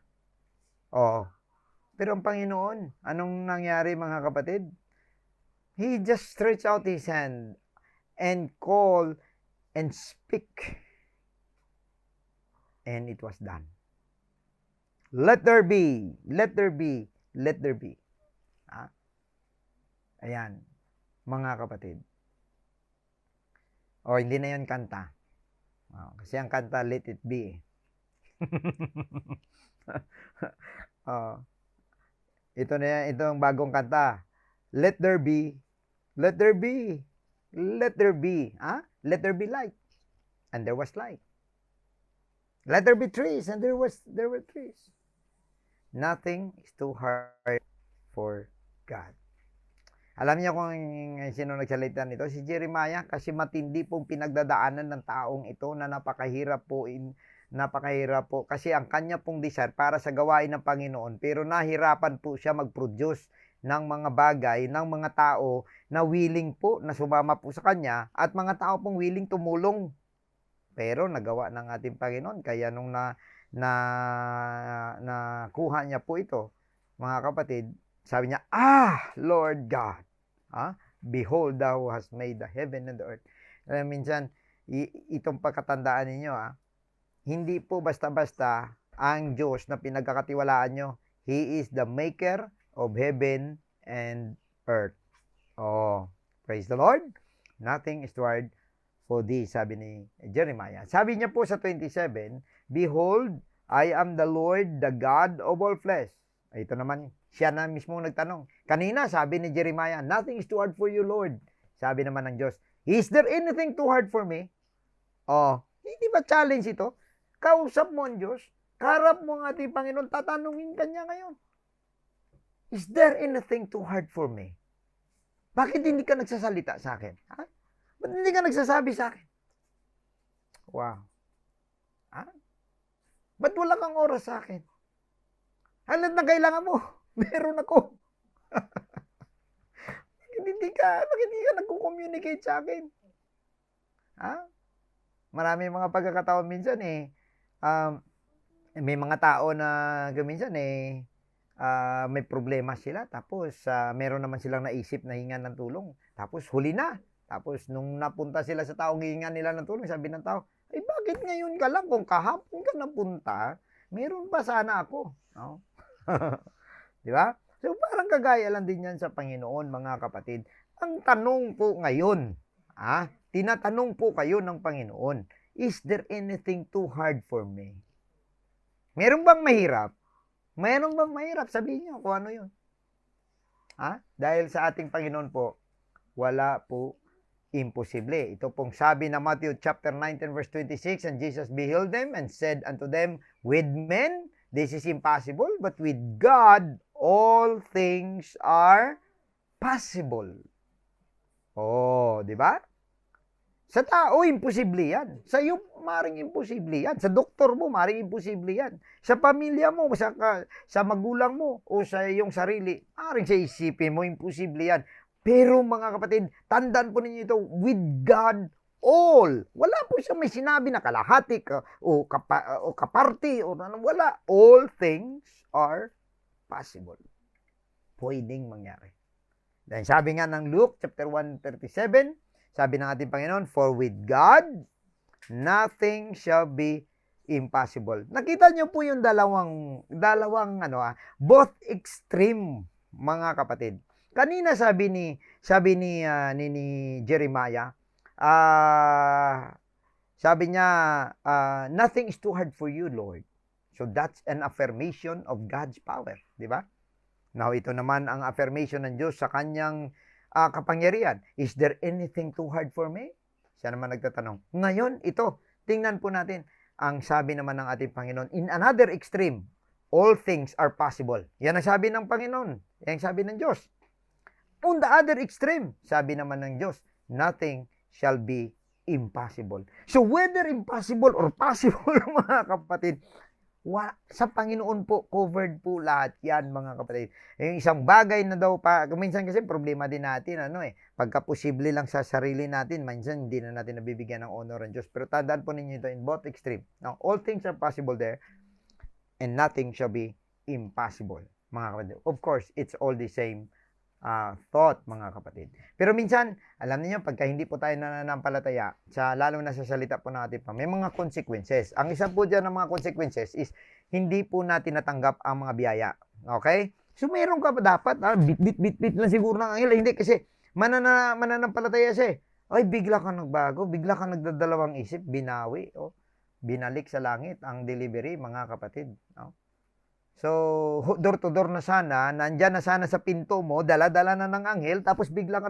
Pero ang Panginoon, anong nangyari mga kapatid? He just stretched out His hand and call and speak. And it was done. Let there be. Let there be. Let there be. Ayan, mga kapatid. Hindi na yan kanta. Kasi ang kanta, let it be. Ito na yan, ito ang bagong kanta. Let there be. Let there be. Let there be. Let there be light. And there was light. Let there be trees, and there were trees. Nothing is too hard for God. Alam niyo kung sino nagsalita nito? Si Jeremiah, kasi matindi pong pinagdadaanan ng taong ito na napakahirap po. Kasi ang kanya pong desire para sa gawain ng Panginoon, pero nahirapan po siya mag-produce ng mga bagay, ng mga tao na willing po na sumama po sa kanya at mga tao pong willing tumulong. Pero nagawa ng ating Panginoon. Kaya nung nakuha niya po ito, mga kapatid, sabi niya, Lord God, behold, thou hast made the heaven and the earth. Minsan, itong pagkatandaan ninyo, hindi po basta-basta ang Diyos na pinagkakatiwalaan nyo. He is the maker of heaven and earth. Praise the Lord. Nothing is too hard for thee, sabi ni Jeremiah. Sabi niya po sa 27, behold, I am the Lord, the God of all flesh. Ito naman, siya na mismo nagtanong. Kanina, sabi ni Jeremiah, nothing is too hard for you, Lord. Sabi naman ng Diyos, is there anything too hard for me? Hindi ba challenge ito? Kausap mo ang Diyos, karap mo ang ating Panginoon, tatanungin ka niya ngayon. Is there anything too hard for me? Bakit hindi ka nagsasalita sa akin? Ba't hindi ka nagsasabi sa akin? Wow. Ba't wala kang oras sa akin? Halat na kailangan mo. Meron ako. Bakit hindi ka nagko-communicate sa akin? Marami mga pagkakataon minsan may mga tao na minsan may problema sila, tapos meron naman silang naisip na hingan ng tulong, tapos huli na. Tapos nung napunta sila sa taong hihingan nila ng tulong, sabi ng tao, ay bakit ngayon ka lang? Kung kahapon ka napunta, meron pa sana ako. Di ba? So parang kagaya lang din yan sa Panginoon, mga kapatid. Ang tanong po ngayon, tinatanong po kayo ng Panginoon, is there anything too hard for me? Meron bang mahirap? Meron bang mahirap? Sabihin niyo kung ano yun. Dahil sa ating Panginoon po, wala po imposible. Ito pong sabi na Matthew chapter 19 verse 26, and Jesus beheld them and said unto them, with men this is impossible, but with God all things are possible. Di ba? Sa tao, imposible yan. Sa iyo, maring imposible yan. Sa doktor mo, maring imposible yan. Sa pamilya mo, sa magulang mo, o sa iyong sarili, maring sa isipin mo, imposible yan. Pero mga kapatid, tandaan po ninyo ito, with God, All. Wala po siya may sinabi na kalahati o kaparti o ano. Wala. All things are possible. Pwedeng mangyari. Dahil sabi nga ng Luke chapter 1:37, sabi ng ating Panginoon, for with God, nothing shall be impossible. Nakita niyo po yung dalawang both extreme, mga kapatid. Kanina sabi ni Jeremiah, sabi niya, nothing is too hard for you, Lord. So that's an affirmation of God's power, di ba? Now, ito naman ang affirmation ng Diyos sa kanyang kapangyarihan. Is there anything too hard for me? Siya naman nagtatanong. Ngayon, ito, tingnan po natin. Ang sabi naman ng ating Panginoon, in another extreme, all things are possible. Yan ang sabi ng Panginoon. Yan ang sabi ng Diyos. On the other extreme, sabi naman ng Diyos, nothing shall be impossible. So, whether impossible or possible, mga kapatid, sa Panginoon po, covered po lahat yan, mga kapatid. Yung isang bagay na daw pa, minsan kasi problema din natin, pagka posible lang sa sarili natin, minsan hindi na natin nabibigyan ng honor ng Diyos. Pero tandaan po ninyo ito in both extreme. Now, all things are possible there, and nothing shall be impossible, mga kapatid. Of course, it's all the same thought, mga kapatid. Pero minsan, alam niyo, pagka hindi po tayo nananampalataya, lalo na sa salita po natin pa, may mga consequences. Ang isa po dyan ng mga consequences is, hindi po natin natanggap ang mga biyaya. Okay? So, meron ka pa dapat, bit lang siguro ng anghel. Hindi, kasi mananampalataya siya. Ay, bigla ka nagbago, bigla ka nagdadalawang isip, binawi, binalik sa langit ang delivery, mga kapatid. So, door to door na sana, nandyan na sana sa pinto mo, dala-dala na ng anghel, tapos bigla ka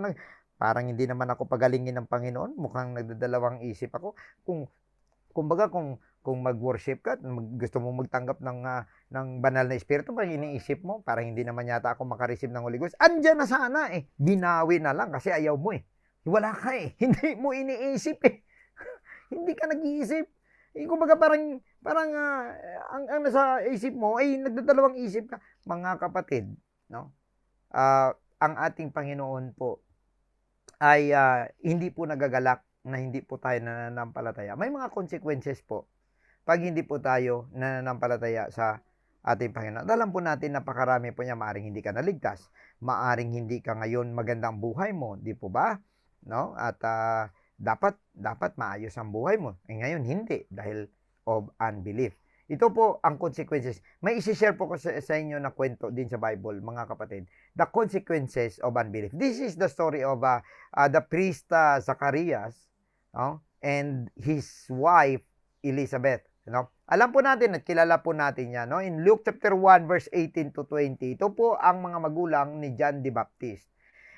parang hindi naman ako pagalingin ng Panginoon, mukhang nagdadalawang isip ako. Kung mag-worship ka, gusto mo magtanggap ng banal na espiritu, parang iniisip mo, parang hindi naman yata ako makareceive ng Holy Ghost. Andyan na sana binawi na lang kasi ayaw mo Wala ka hindi mo iniisip hindi ka nag-iisip. Kumbaga parang ang nasa isip mo ay nagdadalawang isip ka, mga kapatid, no? Ang ating Panginoon po ay hindi po nagagalak na hindi po tayo nananampalataya. May mga consequences po pag hindi po tayo nananampalataya sa ating Panginoon. Alam po natin napakarami po niya, maaring hindi ka naligtas, maaring hindi ka ngayon magandang buhay mo, di po ba? No? At dapat maayos ang buhay mo. Ngayon hindi dahil of unbelief. Ito po ang consequences. May isi-share po ko sa inyo na kwento din sa Bible, mga kapatid. The consequences of unbelief. This is the story of the priest Zacharias and his wife Elizabeth. Alam po natin at kilala po natin yan. In Luke chapter 1 verse 18 to 20, ito po ang mga magulang ni John the Baptist.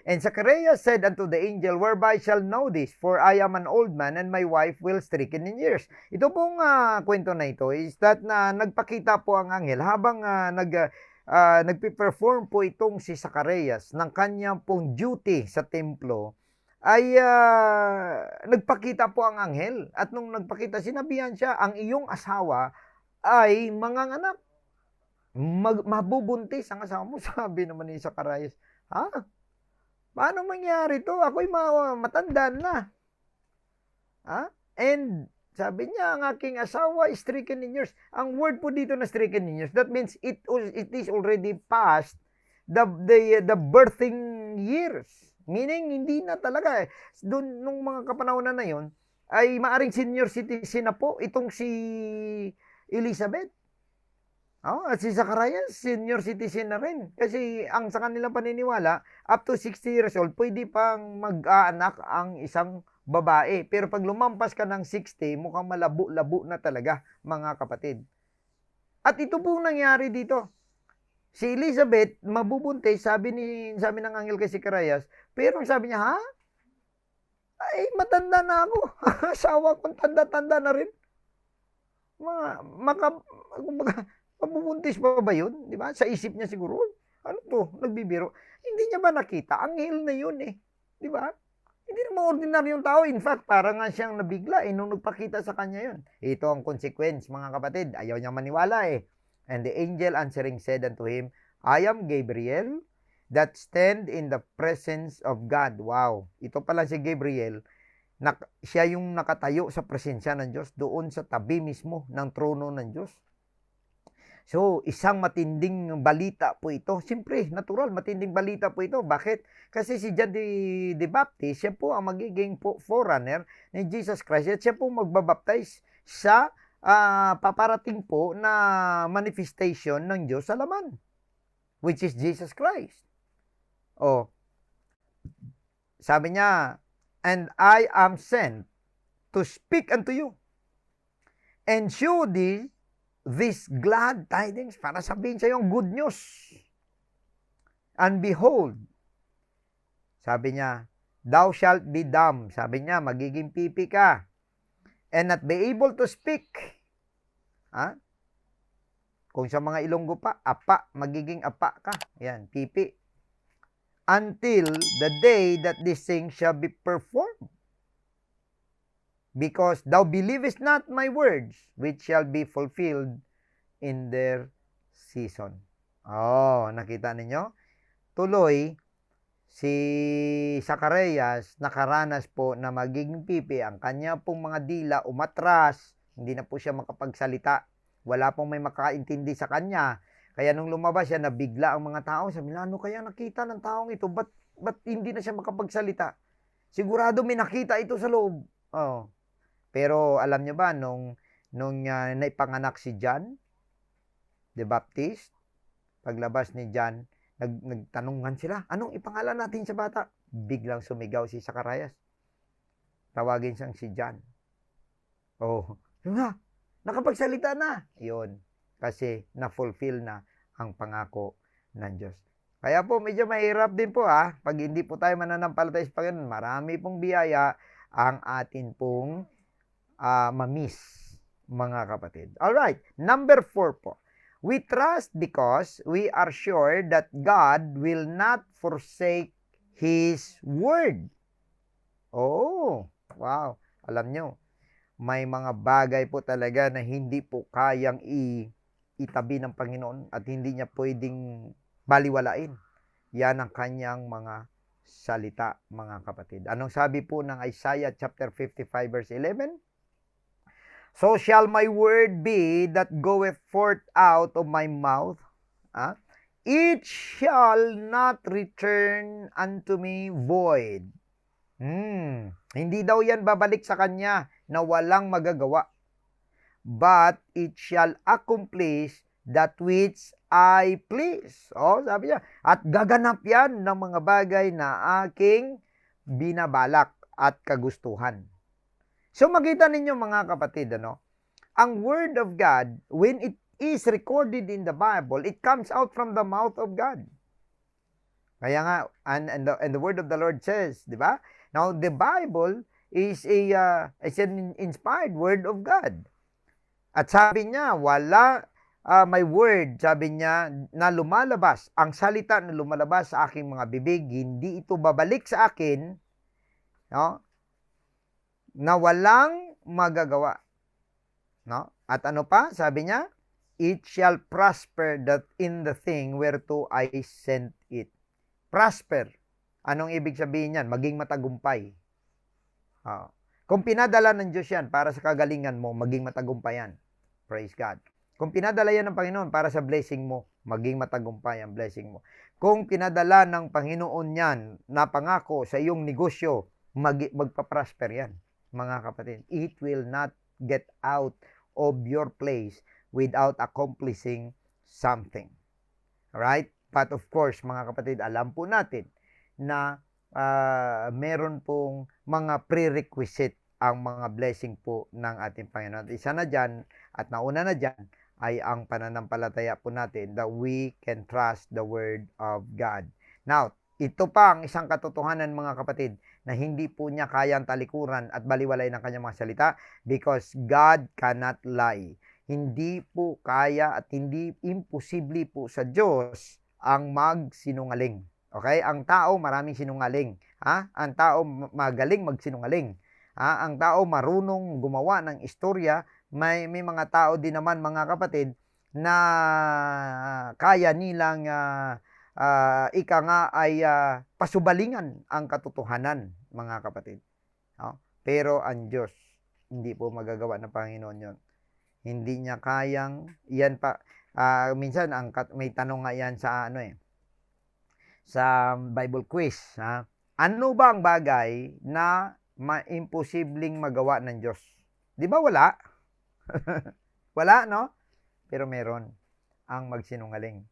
And Zacharias said unto the angel, whereby shall know this? For I am an old man, and my wife will stricken in years. Ito pong kwento na ito is that nagpakita po ang anghel habang nagpe-perform po itong si Zacharias ng kanyang pong duty sa templo, ay nagpakita po ang anghel. At nung nagpakita, sinabihan siya, ang iyong asawa ay manganganak. Mabubuntis ang asawa mo. Sabi naman ni Zacharias, paano mangyari to? Ako'y matanda na. And sabi niya, ang aking asawa is stricken in years. Ang word po dito na stricken in years, that means it is already past the birthing years. Meaning, hindi na talaga. Doon, nung mga kapanahonan na yon, ay maaring senior citizen na po itong si Elizabeth. At si Zacharias, senior citizen na rin. Kasi ang sa kanilang paniniwala, up to 60 years old, pwede pang mag-aanak ang isang babae. Pero pag lumampas ka ng 60, mukhang malabo-labo na talaga, mga kapatid. At ito pong nangyari dito. Si Elizabeth, mabubuntis, sabi ng anghel kay Zacharias, pero sabi niya, ay, matanda na ako. Asawa kong tanda-tanda na rin. Mabubuntis pa ba yun? Di ba? Sa isip niya siguro, ano to? Nagbibiro. Hindi niya ba nakita? Anghel na yun Di ba? Hindi naman ordinaryong tao. In fact, parang nga siyang nabigla nung nagpakita sa kanya yun. Ito ang consequence, mga kapatid. Ayaw niya maniwala And the angel answering said unto him, I am Gabriel, that stand in the presence of God. Wow. Ito pala si Gabriel Siya yung nakatayo sa presensya ng Diyos, doon sa tabi mismo ng trono ng Diyos. So, isang matinding balita po ito. Siyempre, natural, matinding balita po ito. Bakit? Kasi si John the Baptist, siya po ang magiging forerunner ni Jesus Christ. At siya po magbabaptize sa paparating po na manifestation ng Diyos sa laman, which is Jesus Christ. Oh, sabi niya, and I am sent to speak unto you and show thee this glad tidings, para sabihin sa yung good news. And behold, sabi niya, thou shalt be dumb. Sabi niya, magiging pipi ka. And not be able to speak. Ha? Kung sa mga Ilonggo pa, apa, magiging apa ka. Yan, pipi. Until the day that this thing shall be performed. Because thou believest not my words, which shall be fulfilled in their season. Oh, nakita ninyo? Tuloy, si Zacarias nakaranas po na maging pipi. Ang kanya pong mga dila umatras. Hindi na po siya makapagsalita. Wala pong may makaintindi sa kanya. Kaya nung lumabas siya, nabigla ang mga tao. Sabi nila, ano kaya nakita ng taong ito? Ba't hindi na siya makapagsalita? Sigurado may nakita ito sa loob. Oh. Pero alam niyo ba, nung naipanganak si John the Baptist, paglabas ni John, nagtanungan sila, anong ipangalan natin sa bata? Biglang sumigaw si Zacarias. Tawagin siyang si John. Oh, yun nga, nakapagsalita na. Yun, kasi na-fulfill na ang pangako ng Diyos. Kaya po, medyo mahirap din po pag hindi po tayo mananampalataya sa Panginoon. Marami pong biyaya ang atin pong mamiss, mga kapatid. Alright, number 4 po. We trust because we are sure that God will not forsake His word. Oh, wow. Alam nyo, may mga bagay po talaga na hindi po kayang itabi ng Panginoon at hindi niya pwedeng baliwalain. Yan ang kanyang mga salita, mga kapatid. Anong sabi po ng Isaiah chapter 55 verse 11? So shall my word be that goeth forth out of my mouth. It shall not return unto me void. Hindi daw yan babalik sa kanya na walang magagawa. But it shall accomplish that which I please. Oh, sabi niya. At gaganap yan ng mga bagay na aking binabalak at kagustuhan. So makita ninyo mga kapatid, ang Word of God, when it is recorded in the Bible, it comes out from the mouth of God. Kaya nga, and the Word of the Lord says, di ba? Now, the Bible is an inspired Word of God. At sabi niya, may word, sabi niya, na lumalabas, ang salita na lumalabas sa aking mga bibig, hindi ito babalik sa akin, na walang magagawa. At ano pa? Sabi niya, it shall prosper that in the thing whereto I sent it. Prosper. Anong ibig sabihin yan? Maging matagumpay. Kung pinadala ng Diyos yan para sa kagalingan mo, maging matagumpay yan. Praise God. Kung pinadala yan ng Panginoon para sa blessing mo, maging matagumpay ang blessing mo. Kung pinadala ng Panginoon yan na pangako sa iyong negosyo, magpa-prosper yan. Mga kapatid, it will not get out of your place without accomplishing something. Alright? But of course, mga kapatid, alam po natin na meron pong mga prerequisite ang mga blessing po ng ating Panginoon. Isa na dyan, at nauna na dyan, ay ang pananampalataya po natin that we can trust the Word of God. Now, ito pa ang isang katotohanan mga kapatid na hindi po niya kayang talikuran at baliwalay ng kanyang mga salita because God cannot lie. Hindi po kaya at hindi imposible po sa Diyos ang magsinungaling. Okay? Ang tao maraming sinungaling. Ang tao magaling magsinungaling. Ang tao marunong gumawa ng istorya. May mga tao din naman mga kapatid na kaya nilang ika nga ay pasubalingan ang katotohanan, mga kapatid. Pero ang Diyos, hindi po magagawa ng Panginoon yon. Hindi niya kayang, yan pa, minsan may tanong nga yan sa sa Bible quiz. Ha? Ano ba ang bagay na imposibleng magawa ng Diyos? Di ba wala? Wala, no? Pero meron ang magsinungaling.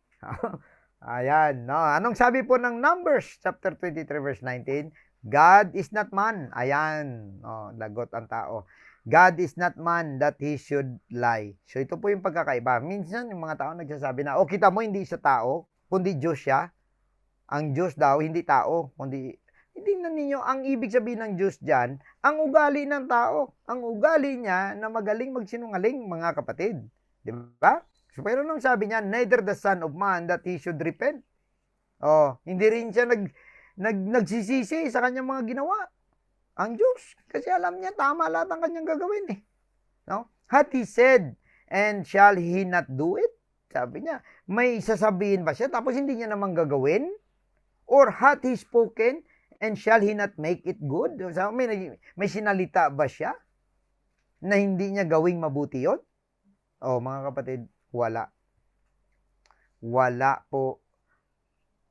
Ayan, no? Anong sabi po ng Numbers chapter 23 verse 19? God is not man. Ayan, lagot ang tao. God is not man that he should lie. So ito po yung pagkakaiba. Minsan yung mga tao nagsasabi na, kita mo hindi siya tao, kundi Diyos siya. Ang Diyos daw, hindi tao, kundi tingnan ninyo, ang ibig sabihin ng Diyos dyan, ang ugali ng tao. Ang ugali niya na magaling magsinungaling, mga kapatid. Di ba? So, pero nung sabi niya, neither the Son of Man that he should repent. Hindi rin siya nagsisisi sa kanyang mga ginawa. Ang Diyos, kasi alam niya, tama lahat ang kanyang gagawin eh. No? Had he said, and shall he not do it? Sabi niya, may sasabihin ba siya, tapos hindi niya naman gagawin? Or hath he spoken, and shall he not make it good? So, may sinalita ba siya na hindi niya gawing mabuti yun? Mga kapatid, wala. Wala po,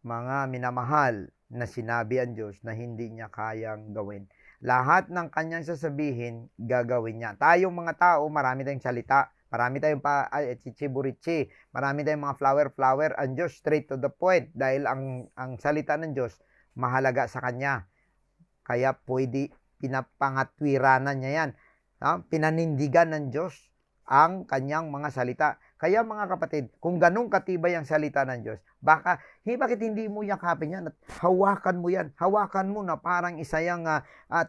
mga minamahal, na sinabi ang Diyos na hindi niya kayang gawin. Lahat ng kanyang sasabihin, gagawin niya. Tayong mga tao, marami tayong salita, marami tayong chichiburichi, marami tayong mga flower. Ang Diyos, straight to the point. Dahil ang salita ng Diyos, mahalaga sa Kanya. Kaya pwede pinapangatwiranan niya yan. Pinanindigan ng Diyos ang Kanyang mga salita. Kaya mga kapatid, kung ganun katibay ang salita ng Diyos, bakit hindi mo yakapin yan at hawakan mo yan? Hawakan mo na parang isa yung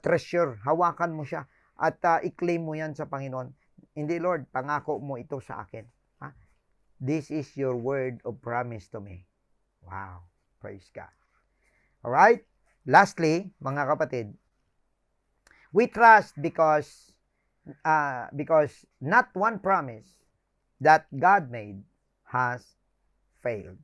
treasure. Hawakan mo siya at i-claim mo yan sa Panginoon. Hindi, Lord, pangako mo ito sa akin. This is your word of promise to me. Wow. Praise God. Alright? Lastly, mga kapatid, we trust because not one promise that God made has failed.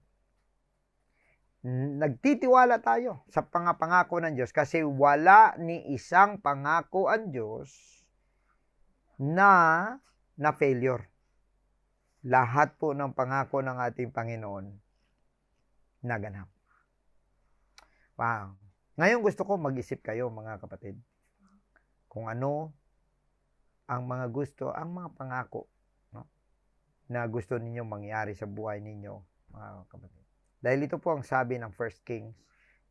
Nagtitiwala tayo sa pangako ng Diyos kasi wala ni isang pangako ang Diyos na failure. Lahat po ng pangako ng ating Panginoon naganap. Wow. Ngayon gusto ko mag-isip kayo, mga kapatid, kung ano ang mga gusto, ang mga pangako, no, na gusto ninyo mangyari sa buhay ninyo, mga kapatid. Dahil ito po ang sabi ng 1 Kings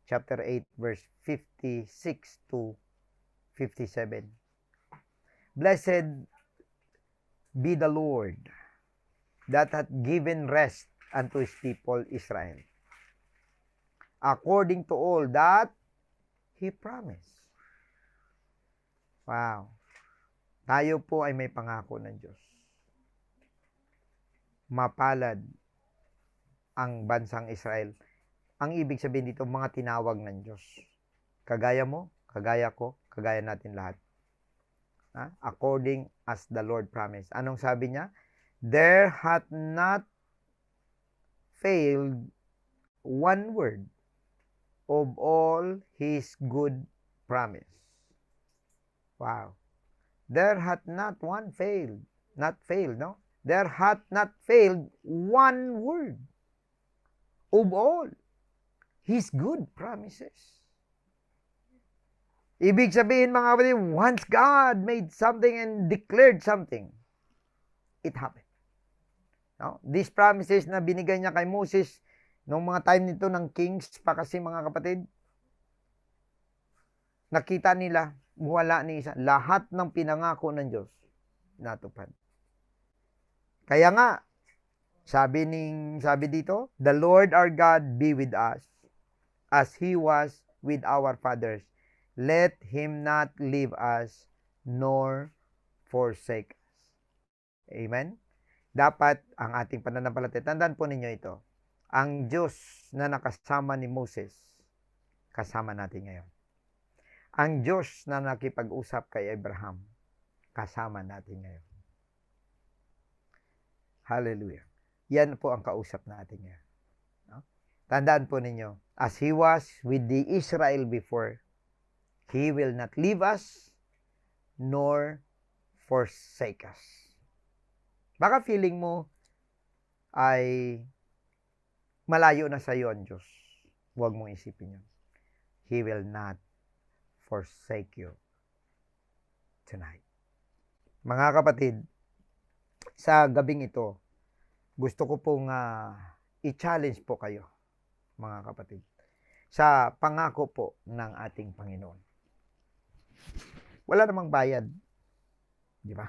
chapter 8 verse 56 to 57. Blessed be the Lord that hath given rest unto his people Israel, according to all that he promised. Wow. Tayo po ay may pangako ng Diyos. Mapalad ang bansang Israel. Ang ibig sabihin dito, mga tinawag ng Diyos. Kagaya mo, kagaya ko, kagaya natin lahat. According as the Lord promised. Anong sabi niya? There hath not failed one word of all his good promise. Wow. There hath not one failed. Not failed, no? There hath not failed one word of all his good promises. Ibig sabihin, mga kapatid, once God made something and declared something, it happened. No? These promises na binigay niya kay Moses noong mga time nito ng kings pa kasi, mga kapatid, nakita nila, wala ni isa. Lahat ng pinangako ng Diyos natupad. Kaya nga, sabi dito, the Lord our God be with us as He was with our fathers. Let Him not leave us nor forsake us. Amen? Dapat ang ating pananampalataya, tandaan po ninyo ito, ang Diyos na nakasama ni Moses, kasama natin ngayon. Ang Diyos na nakipag-usap kay Abraham, kasama natin ngayon. Hallelujah. Yan po ang kausap natin ngayon. No? Tandaan po ninyo, as He was with the Israel before, He will not leave us nor forsake us. Baka feeling mo ay malayo na sa iyo ang Diyos. Huwag mong isipin yun. He will not forsake you tonight. Mga kapatid, sa gabing ito, gusto ko pong i-challenge po kayo, mga kapatid, sa pangako po ng ating Panginoon. Wala namang bayad. Di ba?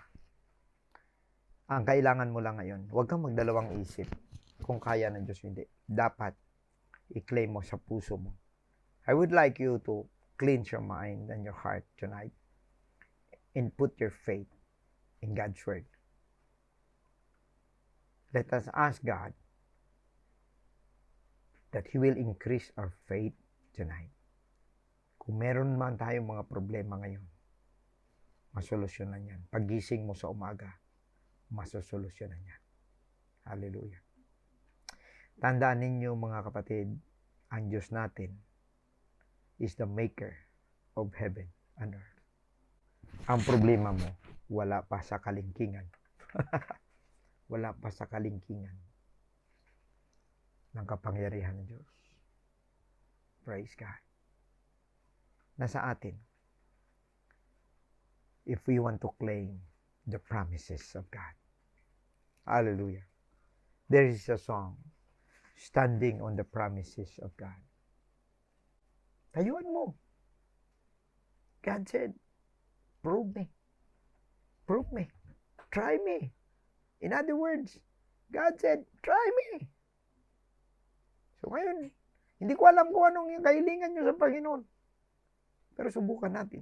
Ang kailangan mo lang ngayon, huwag kang magdalawang isip kung kaya ng Diyos hindi. Dapat i-claim mo sa puso mo. I would like you to cleanse your mind and your heart tonight and put your faith in God's Word. Let us ask God that He will increase our faith tonight. Kung meron man tayong mga problema ngayon, masolusyonan yan. Pagising mo sa umaga, masosolusyonan yan. Hallelujah. Tandaan ninyo mga kapatid, ang Diyos natin is the maker of heaven and earth. Ang problema mo, wala pa sa kalingkingan. Wala pa sa kalingkingan ng kapangyarihan ng Diyos. Praise God. Nasa atin, if we want to claim the promises of God. Hallelujah. There is a song, Standing on the Promises of God. Tayuan mo. God said, prove me. Prove me. Try me. In other words, God said, try me. So ngayon, hindi ko alam kung anong yung kahilingan nyo sa Panginoon. Pero subukan natin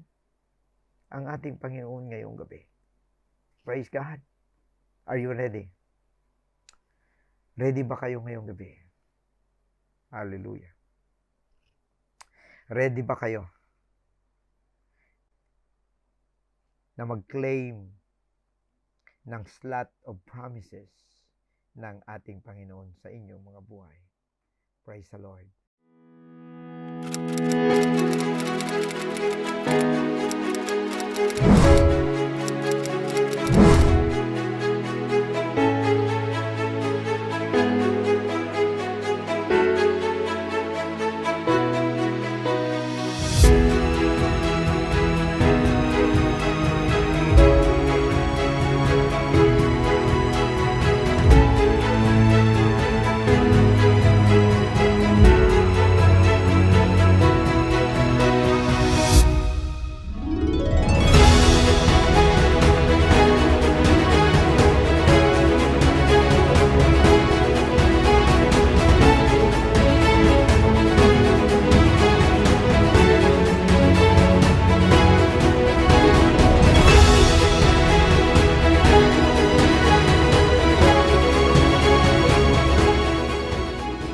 ang ating Panginoon ngayong gabi. Praise God. Are you ready? Ready ba kayo ngayong gabi? Hallelujah. Ready ba kayo na mag-claim ng slot of promises ng ating Panginoon sa inyong mga buhay? Praise the Lord.